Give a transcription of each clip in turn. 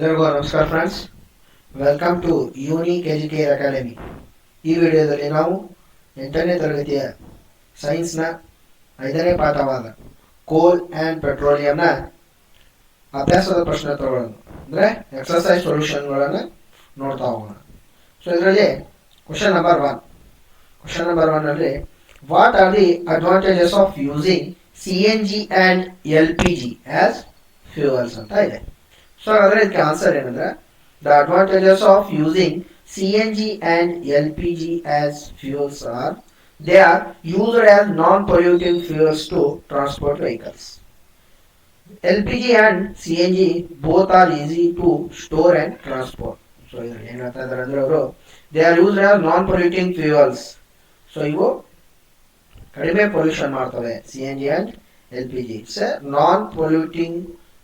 ಎಲ್ಲರಿಗೂ ನಮಸ್ಕಾರ friends, welcome to unique Educare academy. ಈ ವಿಡಿಯೋದಲ್ಲಿ ನಾವು 8ನೇ ತರಗತಿಯ ಸೈನ್ಸ್ನ 5ನೇ ಪಾಠವಾದ ಕೋಲ್ ಆ್ಯಂಡ್ ಪೆಟ್ರೋಲಿಯಂನ ಅಭ್ಯಾಸದ ಪ್ರಶ್ನೋತ್ತರಗಳನ್ನು ಅಂದರೆ ಎಕ್ಸರ್ಸೈಸ್ ಸೊಲ್ಯೂಷನ್ಗಳನ್ನು ನೋಡ್ತಾ ಹೋಗೋಣ. ಸೊ ಇದರಲ್ಲಿ ಕ್ವಶನ್ ನಂಬರ್ ಒನ್ನಲ್ಲಿ what are the advantages of using CNG and LPG as fuels ಅಂತ ಇದೆ. ಸೊ ಹಾಗಾದ್ರೆ ಇದಕ್ಕೆ ಆನ್ಸರ್ ಏನಂದ್ರೆ the advantages of using CNG and LPG as fuels are they are used as non polluting fuels to transport vehicles. LPG and CNG both are easy to store and transport. So ಇದ್ರಲ್ಲಿ ಏನು ಹೇಳ್ತಾ ಇದ್ದಾರೆ ಅಂದ್ರೆ ಅವರು they are used as non polluting fuels. So ಇವು ಕಡಿಮೆ pollution ಮಾಡ್ತವೆ. CNG and LPG it's non polluting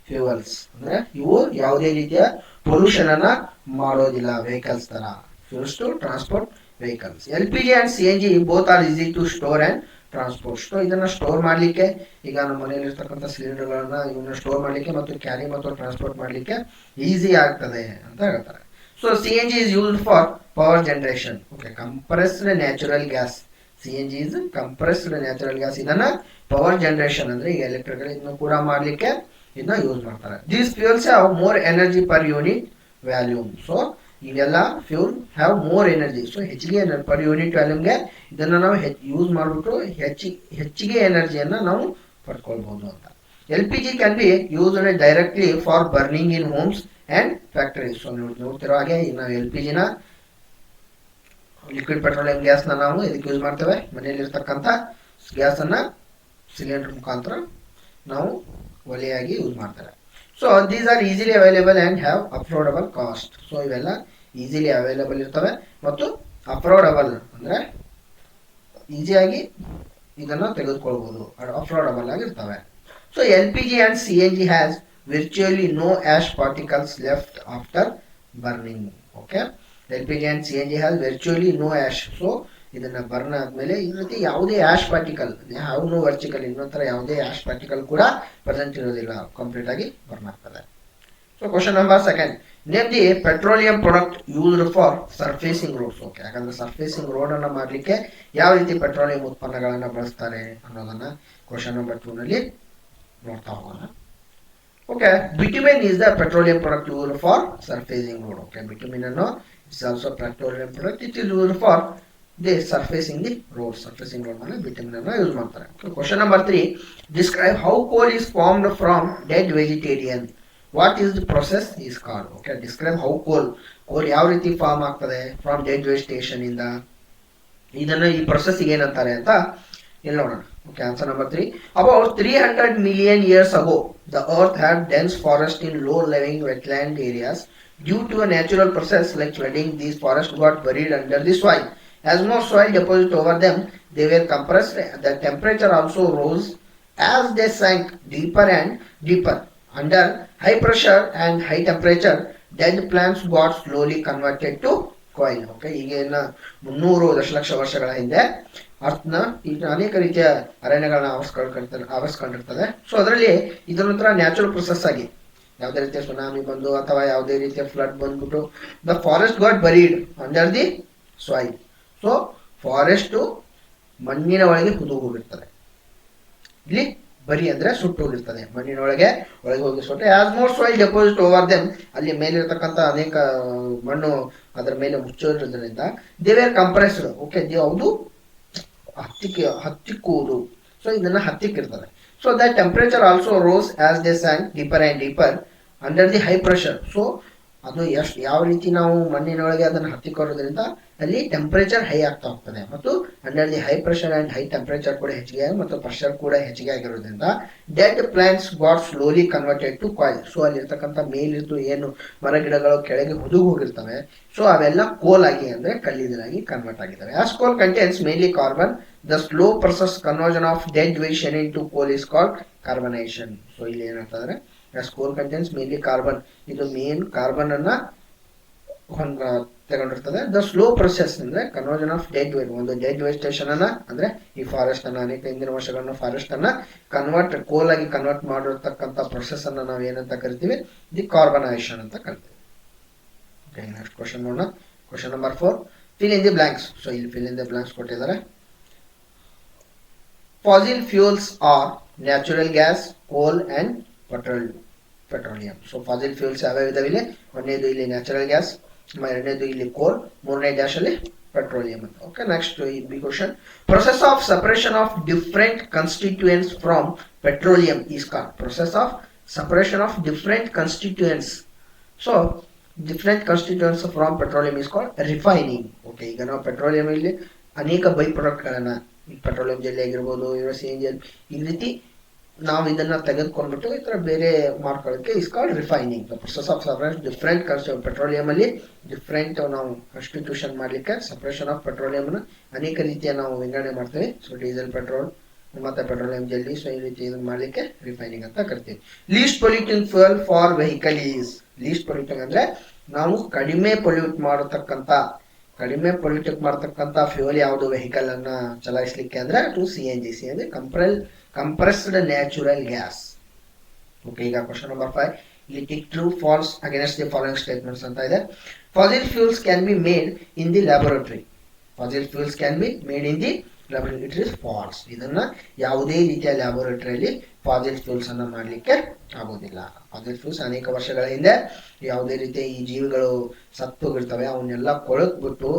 fuels ಅಂದ್ರೆ ಇವು ಯಾವುದೇ ರೀತಿಯ ಪೊಲ್ಯೂಷನ್ ಅನ್ನ ಮಾಡೋದಿಲ್ಲ ವೆಹಿಕಲ್ಸ್ ತರ. Fuels to transport vehicles. LPG and CNG both are easy to store and transport. So ಇದನ್ನ ಸ್ಟೋರ್ ಮಾಡ್ಲಿಕ್ಕೆ, ಈಗ ನಮ್ಮ ಮನೆಯಲ್ಲಿ ಇರ್ತಕ್ಕಂಥ ಸಿಲಿಂಡರ್ಗಳನ್ನ ಇವನ್ನ ಸ್ಟೋರ್ ಮಾಡ್ಲಿಕ್ಕೆ ಮತ್ತು ಕ್ಯಾರಿ ಮತ್ತು ಟ್ರಾನ್ಸ್ಪೋರ್ಟ್ ಮಾಡ್ಲಿಕ್ಕೆ ಈಸಿ ಆಗ್ತದೆ ಅಂತ ಹೇಳ್ತಾರೆ. So CNG is used for power generation. Okay, compressed natural gas. CNG is compressed natural gas. ಇದನ್ನ ಪವರ್ ಜನರೇಷನ್ ಅಂದ್ರೆ ಈಗ ಎಲೆಕ್ಟ್ರಿಕಲ್ ಇದನ್ನ ಕೂಡ ಮಾಡ್ಲಿಕ್ಕೆ ಇದನ್ನ ಯೂಸ್ ಮಾಡ್ತಾರೆ. These fuels have more energy per unit volume. So ಇವೆಲ್ಲ fuel have more energy. So ಹೆಚ್ಚಿಗೆ ಪರ್ ಯೂನಿಟ್ ವ್ಯಾಲ್ಯೂಮ್ಗೆ ಇದನ್ನ ನಾವು ಯೂಸ್ ಮಾಡಿಬಿಟ್ಟು ಹೆಚ್ಚಿಗೆ ಎನರ್ಜಿಯನ್ನ ನಾವು ಪಡ್ಕೊಳ್ಬಹುದು ಅಂತ. LPG can be used directly for burning in homes and factories. So ನೋಡ್ತಿರೋ ಹಾಗೆ ನಾವು LPG ನ ಲಿಕ್ವಿಡ್ ಪೆಟ್ರೋಲಿಯಂ ಗ್ಯಾಸ್ನ ನಾವು ಇದಕ್ಕೆ ಯೂಸ್ ಮಾಡ್ತೇವೆ. ಮನೆಯಲ್ಲಿ ಇರ್ತಕ್ಕಂಥ ಗ್ಯಾಸ್ ಅನ್ನ ಸಿಲಿಂಡರ್ ಮುಖಾಂತರ ನಾವು ಒಲೆಯಾಗಿ ಯೂಸ್ ಮಾಡ್ತಾರೆ. So these are easily available and have affordable cost. So ಇವೆಲ್ಲ ಈಸಿಲಿ ಅವೈಲೇಬಲ್ ಇರ್ತವೆ ಮತ್ತು ಅಫೋರ್ಡಬಲ್ ಅಂದರೆ ಈಸಿಯಾಗಿ ಇದನ್ನು ತೆಗೆದುಕೊಳ್ಬೋದು, ಅಫೋರ್ಡಬಲ್ ಆಗಿರ್ತವೆ. So LPG and CNG has virtually no ash particles left after burning. Okay, LPG and CNG has virtually no ash. So ಇದನ್ನ burn ಆದ್ಮೇಲೆ ಇದ್ರ ಜೊತೆ ಯಾವುದೇ ಆಶ್ ಪಾರ್ಟಿಕಲ್ ಹ್ಯಾವ್ ನೋ ವರ್ಟಿಕಲ್ ಇನ್ನೊಂಥರ ಯಾವುದೇ ಆಶ್ ಪಾರ್ಟಿಕಲ್ ಕೂಡ ಪ್ರೆಸೆಂಟ್ ಇರೋದಿಲ್ಲ, ಕಂಪ್ಲೀಟ್ ಆಗಿ ಬರ್ನ್ ಆಗ್ತದೆ. So question number second, name the petroleum product used for surfacing roads. Okay, ಯಾಕಂದ್ರೆ ಸರ್ಫೇಸಿಂಗ್ ರೋಡ್ ಅನ್ನ ಮಾಡ್ಲಿಕ್ಕೆ ಯಾವ ರೀತಿ ಪೆಟ್ರೋಲಿಯಂ ಉತ್ಪನ್ನಗಳನ್ನ ಬಳಸ್ತಾರೆ ಅನ್ನೋದನ್ನ ಕ್ವಶನ್ ನಂಬರ್ 2 ನಲ್ಲಿ ನೋಡ್ತಾ ಹೋಗೋಣ. Okay, bitumen is the petroleum product used for surfacing road. Okay, bitumen ಅನ್ನೋ is also petroleum product. It is used for the surfacing the road. Surfacing road ಮೇಲೆ bitumen ಅನ್ನು ಯೂಸ್ ಮಾಡ್ತಾರೆ. Question number 3, describe how coal is formed from dead vegetation. What is the process is called. Okay, describe how coal ಯಾವ ರೀತಿ form ಆಗ್ತದೆ from dead vegetation ಇಂದ, ಇದನ್ನ ಈ process ಏನಂತಾರೆ ಅಂತ ಇಲ್ಲಿ ನೋಡೋಣ. Okay, answer number 3. About 300 million years ago, the earth had dense forest in low-lying wetland areas. Due to a natural process like flooding, these forests got buried under the soil. As more soil deposited over them, they were compressed. The temperature also rose as they sank deeper and deeper. Under high pressure and high temperature, dead plants got slowly converted to coal. Okay, ಈಗೇನ 300 ದಶಲಕ್ಷ ವರ್ಷಗಳ ಹಿಂದೆ ಅರ್ಥನ ಈಗ ಅನೇಕ ರೀತಿಯ ಅರಣ್ಯಗಳನ್ನ ಆವರಿಸ್ಕೊಂಡಿರ್ತದೆ. So ಅದರಲ್ಲಿ ಇದೊಂಥರ natural process ಆಗಿ ಯಾವುದೇ ರೀತಿಯ ಸುನಾಮಿ ಬಂದು ಅಥವಾ ಯಾವುದೇ ರೀತಿಯ ಫ್ಲಡ್ ಬಂದ್ಬಿಟ್ಟು the forest got buried under the soil. So forest ಮಣ್ಣಿನ ಒಳಗೆ ಹೋಗಿರ್ತದೆ. ಇಲ್ಲಿ ಬರಿ ಅಂದ್ರೆ ಸುಟ್ಟು ಹೋಗಿರ್ತದೆ, ಮಣ್ಣಿನ ಒಳಗೆ ಹೋಗಿ ಸುಟ್ಟು. As more soil deposit over them, ಅಲ್ಲಿ ಮೇಲಿರ್ತಕ್ಕಂಥ ಅನೇಕ ಮಣ್ಣು ಅದರ ಮೇಲೆ ಮುಚ್ಚೋದ್ರಿಂದ ದೇ ವೇರ್ ಕಂಪ್ರೆಸ್ಡ್. ಓಕೆ, ಯಾವುದು ಹತ್ತಿಕ್ಕುವುದು. ಸೊ ಇದನ್ನ ಹತ್ತಿಕ್ಕಿರ್ತದೆ. So the temperature also rose as they sank deeper and deeper under the high pressure. So ಅದು ಯಾವ ರೀತಿ ನಾವು ಮಣ್ಣಿನೊಳಗೆ ಅದನ್ನು ಹತ್ತಿಕೊಳ್ಳೋದ್ರಿಂದ ಅಲ್ಲಿ ಟೆಂಪರೇಚರ್ ಹೈ ಆಗ್ತಾ ಹೋಗ್ತದೆ ಮತ್ತು under the high pressure and high temperature ಕೂಡ ಹೆಚ್ಚಿಗೆ ಮತ್ತು ಪ್ರೆಷರ್ ಕೂಡ ಹೆಚ್ಚಿಗೆ ಆಗಿರೋದ್ರಿಂದ dead plants got slowly converted to coil. So ಅಲ್ಲಿರ್ತಕ್ಕಂಥ ಮೇಲಿದ್ದು ಏನು ಮರ ಗಿಡಗಳು ಕೆಳಗೆ ಹೋಗಿರ್ತವೆ, ಸೊ ಅವೆಲ್ಲ ಕೋಲ್ ಆಗಿ ಅಂದ್ರೆ ಕಲ್ಲಿದ್ದಲಾಗಿ ಕನ್ವರ್ಟ್ ಆಗಿದ್ದಾವೆ. As coal contains mainly carbon, the slow process conversion of dead vegetation into coal is called carbonisation. So ಇಲ್ಲಿ ಏನಂತಂದ್ರೆ as coal contains mainly carbon, ಇದು ಮೇನ್ ಕಾರ್ಬನ್ ಅನ್ನ ತಗೊಂಡಿರ್ತದೆ. ದ ಸ್ಲೋ ಪ್ರೊಸೆಸ್ ಅಂದ್ರೆ ಕನ್ವರ್ಷನ್ ಆಫ್ ಡೆಡ್ ವೇಸ್ಟ್, ಒಂದು dead vegetation ಅನ್ನ ಅಂದ್ರೆ ಈ ಫಾರೆಸ್ಟ್ ಅನ್ನ ಅನೇಕ ಹಿಂದಿನ ವರ್ಷಗಳನ್ನ ಫಾರೆಸ್ಟ್ ಅನ್ನ ಕೋಲ್ ಆಗಿ ಕನ್ವರ್ಟ್ ಮಾಡಿರ್ತಕ್ಕಂಥ ಪ್ರೊಸೆಸ್ ಅನ್ನ ನಾವು ಏನಂತ ಕರಿತೀವಿ, ದಿ ಕಾರ್ಬನೈಸೇಷನ್ ಅಂತ ಕರಿತೀವಿ. ನೆಕ್ಸ್ಟ್ ಕ್ವಶನ್ ನೋಡೋಣ. Question number 4, fill in the blanks. So ಇಲ್ಲಿ ಫಿಲ್ ಇನ್ ದಿ ಬ್ಲಾಂಕ್ಸ್ ಕೊಟ್ಟಿದ್ದಾರೆ. Fossil fuels are natural gas, coal and petroleum. So fossil fuels ಯಾವ್ಯಾವ ಇದಾವೆ ಇಲ್ಲಿ? ಒಂದನೇದು ಇಲ್ಲಿ ನ್ಯಾಚುರಲ್ ಗ್ಯಾಸ್, ಎರಡನೇದು ಇಲ್ಲಿ ಕೋಲ್, ಮೂರನೇ ಡ್ಯಾಶ್ ಅಲ್ಲಿ ಪೆಟ್ರೋಲಿಯಂ ಅಂತ. Okay, next B question. Process of separation of different constituents from petroleum is called. Process of separation of different constituents. So different constituents from petroleum is called refining. Okay, ಈಗ ನಾವು petroleum ಇಲ್ಲಿ ಅನೇಕ by ಪ್ರಾಡಕ್ಟ್ಗಳನ್ನ, ಈ petroleum jelly ಆಗಿರ್ಬೋದು, CNG, ಈ ರೀತಿ ನಾವು ಇದನ್ನ ತೆಗೆದುಕೊಂಡ್ಬಿಟ್ಟು ಈ ತರ ಬೇರೆ ಮಾಡ್ಕೊಳ್ಳೋಕೆ is called refining. The process of separation different petroleum ಅಲ್ಲಿ ಡಿಫರೆಂಟ್ ನಾವು ಕಾನ್ಸ್ಟಿಟ್ಯೂಷನ್ ಮಾಡ್ಲಿಕ್ಕೆ ಸಪರೇಷನ್ ಆಫ್ ಪೆಟ್ರೋಲಿಯಂ ಅನೇಕ ರೀತಿಯ ನಾವು ವಿಂಗಡಣೆ ಮಾಡ್ತೇವೆ. ಸೊ ಡೀಸೆಲ್, ಪೆಟ್ರೋಲ್ ಮತ್ತೆ ಪೆಟ್ರೋಲಿಯಂ ಜೆಲ್ಲಿ. ಸೊ ಈ ರೀತಿ ಇದನ್ನ ಮಾಡ್ಲಿಕ್ಕೆ ರಿಫೈನಿಂಗ್ ಅಂತ ಕರಿತೀವಿ. Least polluting fuel for vehicle is. Least polluting ಅಂದ್ರೆ ನಾವು ಕಡಿಮೆ ಪೊಲ್ಯೂಟ್ ಮಾಡತಕ್ಕಂತ ಫ್ಯೂಯಲ್ ಯಾವುದು ವೆಹಿಕಲ್ ಅನ್ನ ಚಲಾಯಿಸಲಿಕ್ಕೆ ಅಂದ್ರೆ to CNG. Compressed natural gas. Okay, ಈಗ ಕ್ವಶನ್ ನಂಬರ್ 5. ಇಲ್ಲಿ tick true false against the following statements ಅಂತ ಇದೆ. Fossil fuels can be made in the laboratory. Fossil fuels can be made in the laboratory. It is false. ಇದನ್ನ ಯಾವುದೇ ರೀತಿಯ ಲ್ಯಾಬೊರೇಟರಿಯಲ್ಲಿ fossil fuels ಅನ್ನ ಮಾಡ್ಲಿಕ್ಕೆ ಆಗೋದಿಲ್ಲ. ಫಾಸಿಲ್ ಫ್ಯೂಲ್ಸ್ ಅನೇಕ ವರ್ಷಗಳ ಹಿಂದೆ ಯಾವುದೇ ರೀತಿಯ ಈ ಜೀವಿಗಳು ಸತ್ತೋಗಿರ್ತವೆ, ಅವನ್ನೆಲ್ಲ ಕೊಳತ್ಬಿಟ್ಟು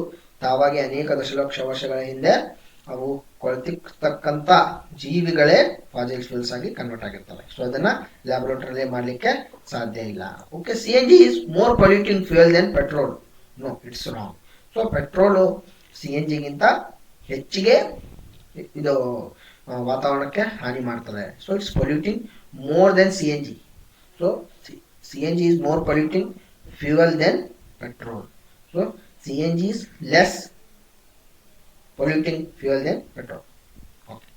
ತಾವಾಗಿ ಅನೇಕ ದಶಲಕ್ಷ ವರ್ಷಗಳ ಹಿಂದೆ ಅವು ಕೊಳತಿರ್ತಕ್ಕಂಥ ಜೀವಿಗಳೇ ಫಾಸಿಲ್ ಫ್ಯೂಲ್ಸ್ ಆಗಿ ಕನ್ವರ್ಟ್ ಆಗಿರ್ತವೆ. ಸೊ ಅದನ್ನ ಲ್ಯಾಬೊರೇಟರಿ ಮಾಡ್ಲಿಕ್ಕೆ ಸಾಧ್ಯ ಇಲ್ಲ. Okay, CNG is more polluting fuel than petrol. No, it's wrong. So petrol CNG ಗಿಂತ ಹೆಚ್ಚಿಗೆ ಇದು ವಾತಾವರಣಕ್ಕೆ ಹಾನಿ ಮಾಡ್ತದೆ. So it's polluting more than CNG. So CNG is more polluting fuel than petrol. So CNG is less polluting fuel than petrol. Okay,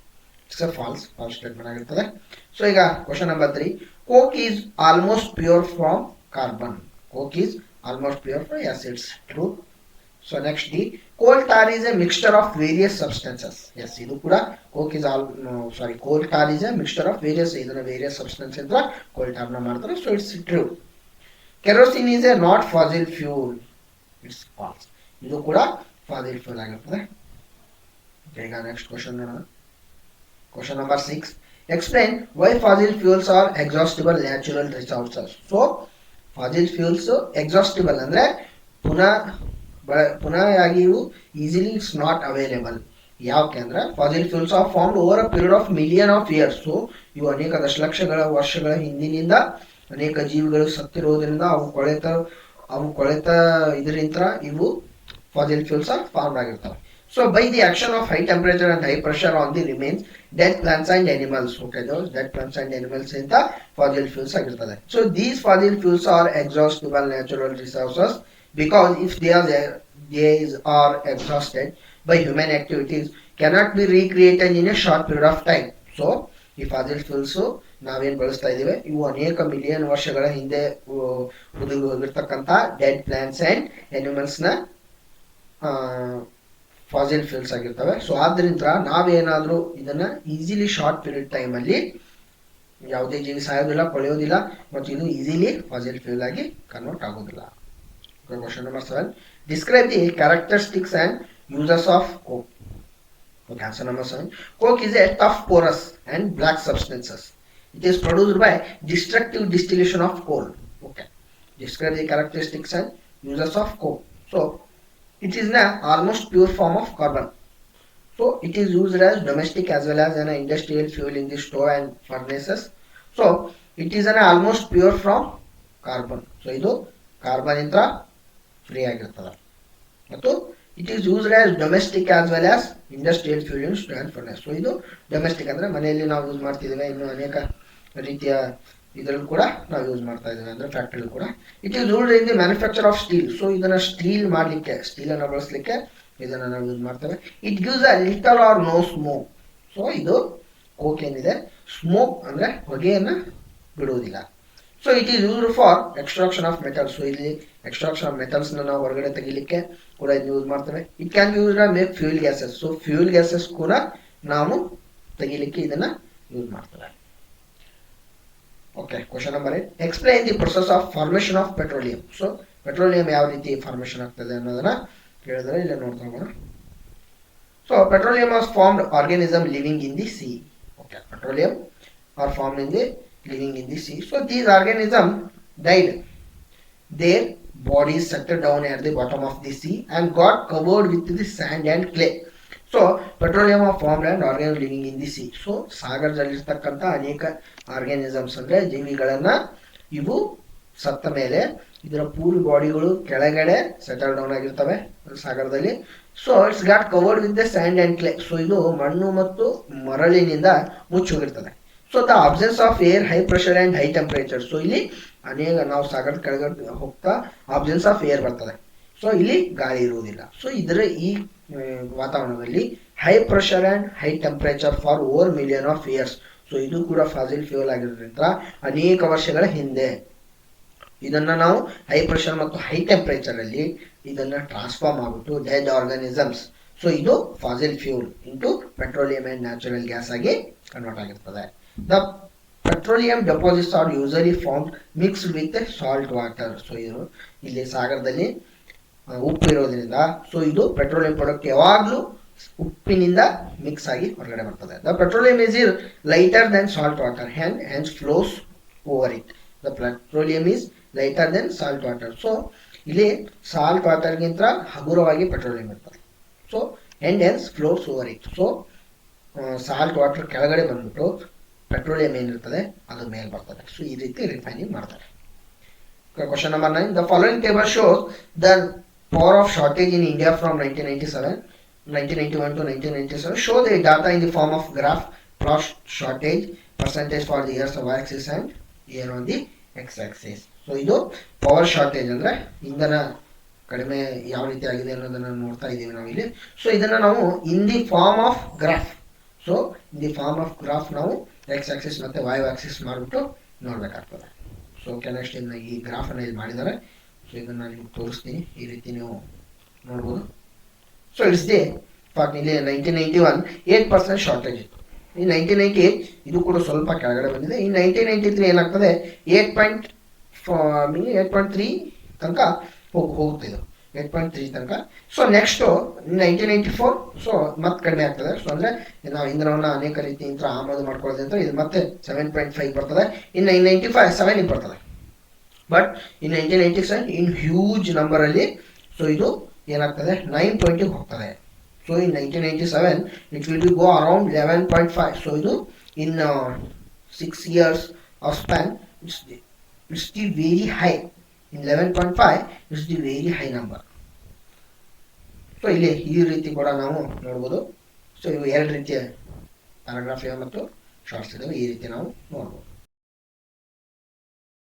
it's a false statement ಆಗಿರ್ತದೆ. So ಈಗ question number 3. Coke is almost pure from carbon. Coke is almost pure from, yes, it's true. So next D. Coal tar is a mixture of various substances. Yes, ಇದು ಕೂಡ coke is coal tar is a mixture of various substances ಇಂದ coal tar ನ ಮಾಡ್ತಾರೆ. So it's true. Kerosene is a not fossil fuel. It's false. ಇದು ಕೂಡ fossil fuel ಆಗಿರ್ತದೆ. Okay, ಈಗ next question ನೋಡೋಣ. Question number 6. Explain why fossil fuels are exhaustible natural resources. So fossil fuels exhaustible ಅಂದ್ರೆ ಪುನಃ ಆಗಿ ಇವು ಈಸಿಲಿ ಇಟ್ಸ್ ನಾಟ್ ಅವೈಲೇಬಲ್. ಯಾಕೆ ಅಂದ್ರೆ fossil fuels R formed over a period of million of years. So ಇವು ಅನೇಕ ದಶಲಕ್ಷಗಳ ವರ್ಷಗಳ ಹಿಂದಿನಿಂದ ಅನೇಕ ಜೀವಿಗಳು ಸತ್ತಿರೋದ್ರಿಂದ ಅವು ಕೊಳೆತ ಇದರಿಂದ ಇವು ಫಾಸಿಲ್ ಫ್ಯೂಲ್ಸ್ ಆರ್ ಫಾರ್ಮ್ ಆಗಿರ್ತವೆ. So by the action of high temperature and high pressure on the remains dead plants and animals. Okay, dead plants and animals ಇಂದ ಫಾಸಿಲ್ ಫ್ಯೂಲ್ಸ್ ಆಗಿರ್ತದೆ. So these fossil fuels are exhaustible natural resources because if they are exhausted by human activities cannot be recreated in a short period of time. So ಈ fossil fuels ನಾವೇನ್ ಬಳಸ್ತಾ ಇದೀವಿ ಇವು ಅನೇಕ million ವರ್ಷಗಳ ಹಿಂದೆ ಹೋಗಿರ್ತಕ್ಕಂಥ dead plants and animals ನ fossil fuels ಆಗಿರ್ತವೆ. ಸೊ ಆದ್ರಿಂದ ನಾವೇನಾದ್ರೂ ಇದನ್ನ ಈಸಿಲಿ ಶಾರ್ಟ್ ಪೀರಿಯಡ್ ಟೈಮ್ ಅಲ್ಲಿ ಯಾವುದೇ ಜೀವಿ ಸಾಯೋದಿಲ್ಲ, ಕೊಳೆಯೋದಿಲ್ಲ ಮತ್ತು ಇದು ಈಸಿಲಿ ಫಾಸಿಲ್ ಫ್ಯೂಲ್ ಆಗಿ ಕನ್ವರ್ಟ್ ಆಗೋದಿಲ್ಲ. Question number 7. Describe the characteristics and uses of coke. Okay, answer number 7. Coke is a tough, porous and black substances. It is produced by destructive distillation of coal. Okay. Describe the characteristics and uses of coke. So, it is an almost pure form of carbon. So, it is used as domestic as well as an industrial fuel in the stove and furnaces. So, it is an almost pure from carbon. So, ಇದು carbon ಇಂದ free ಆಗಿರ್ತದೆ ಮತ್ತು it is used as domestic as well as industrial fuel in stove and furnace. So ಇದು domestic ಅಂದ್ರೆ ಮನೆಯಲ್ಲಿ ನಾವು use ಮಾಡ್ತಿದ್ದೇವೆ, ಇನ್ನು ಅನೇಕ ರೀತಿಯ ಇದರಲ್ಲಿ ಕೂಡ ನಾವು ಯೂಸ್ ಮಾಡ್ತಾ ಇದ್ದೇವೆ ಅಂದ್ರೆ ಫ್ಯಾಕ್ಟರಿ ಕೂಡ. It is used in the manufacture of steel. So ಇದನ್ನ ಸ್ಟೀಲ್ ಮಾಡ್ಲಿಕ್ಕೆ, ಸ್ಟೀಲ್ ಅನ್ನು ಬಳಸಲಿಕ್ಕೆ ಇದನ್ನ ನಾವು ಯೂಸ್ ಮಾಡ್ತೇವೆ. It gives a little or no smoke. So ಇದು ಕೋಕ್ ಏನಿದೆ ಸ್ಮೋಕ್ ಅಂದ್ರೆ ಹೊಗೆಯನ್ನ ಬಿಡುವುದಿಲ್ಲ. So it is used for extraction of metals. So ಇಲ್ಲಿ ಎಕ್ಸ್ಟ್ರಾಕ್ಷನ್ ಆಫ್ ಮೆಟಲ್ಸ್ನ ನಾವು ಹೊರಗಡೆ ತೆಗಿಲಿಕ್ಕೆ ಕೂಡ ಇದನ್ನ ಯೂಸ್ ಮಾಡ್ತೇವೆ. It can be used make fuel gases. So fuel gases ಕೂಡ ನಾವು ತೆಗಿಲಿಕ್ಕೆ ಇದನ್ನ ಯೂಸ್ ಮಾಡ್ತೇವೆ. Okay, question number 8. Explain the process of formation of petroleum. So petroleum ಯಾವ ರೀತಿ ಫಾರ್ಮೇಷನ್ ಆಗ್ತದೆ ಅನ್ನೋದನ್ನ ಕೇಳಿದ್ರೆ ಇಲ್ಲಿ ನೋಡ್ತಾ ಹೋಗೋಣ. So petroleum was formed organism living in the sea. Okay, petroleum are formed in the living in the sea. So these organisms died. Their bodies settled down at the bottom of the sea and got covered with the sand and clay. So petroleum are formed and organisms living in the sea. So ಸಾಗರದಲ್ಲಿರ್ತಕ್ಕಂಥ ಅನೇಕ organisms ಅಂದ್ರೆ ಜೀವಿಗಳನ್ನ ಇವು ಸತ್ತ ಮೇಲೆ ಇದರ pool ಬಾಡಿಗಳು ಕೆಳಗಡೆ settle down ಆಗಿರ್ತವೆ ಸಾಗರದಲ್ಲಿ. So it's got covered with the sand and clay. So ಇದು ಮಣ್ಣು ಮತ್ತು ಮರಳಿನಿಂದ ಮುಚ್ಚೋಗಿರ್ತದೆ. So the absence of air, high pressure and high temperature. So ಇಲ್ಲಿ ಅನೇಕ ನಾವು ಸಾಗರದ ಕೆಳಗಡೆ ಹೋಗ್ತಾ ಅಬ್ಸೆನ್ಸ್ ಆಫ್ ಏರ್ ಬರ್ತದೆ. ಸೊ ಇಲ್ಲಿ ಗಾಳಿ ಇರುವುದಿಲ್ಲ. ಸೊ ಇದರ ಈ ವಾತಾವರಣದಲ್ಲಿ high pressure and high temperature for over million of years. So ಇದು ಕೂಡ ಫಾಸಿಲ್ ಫ್ಯೂಯಲ್ ಆಗಿರೋದ್ರಿಂದ ಅನೇಕ ವರ್ಷಗಳ ಹಿಂದೆ ಇದನ್ನ ನಾವು ಹೈ ಪ್ರೆಷರ್ ಮತ್ತು ಹೈ ಟೆಂಪರೇಚರ್ ಅಲ್ಲಿ ಇದನ್ನ ಟ್ರಾನ್ಸ್ಫಾರ್ಮ್ ಆಗ್ಬಿಟ್ಟು ಡೆಡ್ ಆರ್ಗಾನಿಸಮ್ಸ್. ಸೊ ಇದು fossil fuel into petroleum and natural gas ಆಗಿ ಕನ್ವರ್ಟ್ ಆಗಿರ್ತದೆ. The petroleum deposits are usually found mixed with salt water. So ಇದು ಇಲ್ಲಿ ಸಾಗರದಲ್ಲಿ ಉಪ್ಪು ಇರೋದ್ರಿಂದ ಸೊ ಇದು ಪೆಟ್ರೋಲಿಯಂ ಪ್ರಾಡಕ್ಟ್ ಯಾವಾಗಲೂ ಉಪ್ಪಿನಿಂದ ಮಿಕ್ಸ್ ಆಗಿ ಹೊರಗಡೆ ಬರ್ತದೆ. The petroleum is lighter than salt water and hence flows over it. The petroleum is lighter than salt water. So ಇಲ್ಲಿ ಸಾಲ್ಟ್ ವಾಟರ್ಗಿಂತ ಹಗುರವಾಗಿ ಪೆಟ್ರೋಲಿಯಂ ಇರ್ತದೆ. So and hence flows over it. So salt water ಕೆಳಗಡೆ ಬಂದ್ಬಿಟ್ಟು petroleum ಏನಿರ್ತದೆ ಅದು ಮೇಲೆ ಬರ್ತದೆ. So ಈ ರೀತಿ ರಿಫೈನಿಂಗ್ ಮಾಡ್ತಾರೆ. Question number 9. The following table shows the power of shortage in India from 1991 to 1997. Show the data in the form of graph, plot shortage percentage for the years of y-axis and year on the x-axis. So ಇದು power shortage ಅಂದ್ರೆ ಇಂಧನ ಕಡಿಮೆ ಯಾವ ರೀತಿ ಆಗಿದೆ ಅನ್ನೋದನ್ನ ನೋಡ್ತಾ ಇದ್ದೀವಿ ನಾವು ಇಲ್ಲಿ. ಸೊ ಇದನ್ನ ನಾವು in the form of graph. So in the form of graph ನಾವು ಎಕ್ಸ್ ಆಕ್ಸಿಸ್ ಮತ್ತೆ ವೈ ಆಕ್ಸಿಸ್ ಮಾಡಿಬಿಟ್ಟು ನೋಡ್ಬೇಕಾಗ್ತದೆ. ಸೊ ಕೆಲವಷ್ಟು ಈ ಗ್ರಾಫ್ ಅನ್ನ ಇಲ್ಲಿ ಮಾಡಿದ್ದಾರೆ. ಸೊ ಇದನ್ನ ನಿಮ್ಗೆ ತೋರಿಸ್ತೀನಿ. ಈ ರೀತಿ ನೀವು ನೋಡ್ಬೋದು. ಸೊ ಇಟ್ಸ್ ದಿ ಫಾರ್ ಇಲ್ಲಿ 1991 8% ಶಾರ್ಟೇಜ್ ಇತ್ತು. ಈ 1998 ಇದು ಕೂಡ ಸ್ವಲ್ಪ ಕೆಳಗಡೆ ಬಂದಿದೆ. ಈ 1993 ಏನಾಗ್ತದೆ 8.3 ತನಕ ಹೋಗುತ್ತೆ. ಇದು 8.3 ತನಕ. ಸೊ ನೆಕ್ಸ್ಟ್ 1994 ಸೊ ಮತ್ತೆ ಕಡಿಮೆ ಆಗ್ತದೆ. ಸೊ ಅಂದ್ರೆ ನಾವು ಇಂಧನವನ್ನ ಅನೇಕ ರೀತಿಯಿಂದ ಆಮದು ಮಾಡ್ಕೊಳ್ಳೋದ್ರಿಂದ ಇದು ಮತ್ತೆ 7.5 ಬರ್ತದೆ. ಇನ್ನು 1995 7 ಬರ್ತದೆ. But in 1997 in huge number ಅಲ್ಲಿ ಸೊ ಇದು ಏನಾಗ್ತದೆ 9.20 ಹೋಗ್ತದೆ. So in 1997 it will be go around 11.5. So ಇದು ಇನ್ 6 years of span it's the very high. In 11.5 it's the very high number. So ಇಲ್ಲಿ ಈ ರೀತಿ ಕೂಡ ನಾವು ನೋಡ್ಬೋದು. ಸೊ ಇವು ಎರಡು ರೀತಿಯ ಪ್ಯಾರಾಗ್ರಾಫ್ ಮತ್ತು ಶಾರ್ಟ್ಸ್ ಇದಾವೆ. ಈ ರೀತಿ ನಾವು ನೋಡ್ಬೋದು.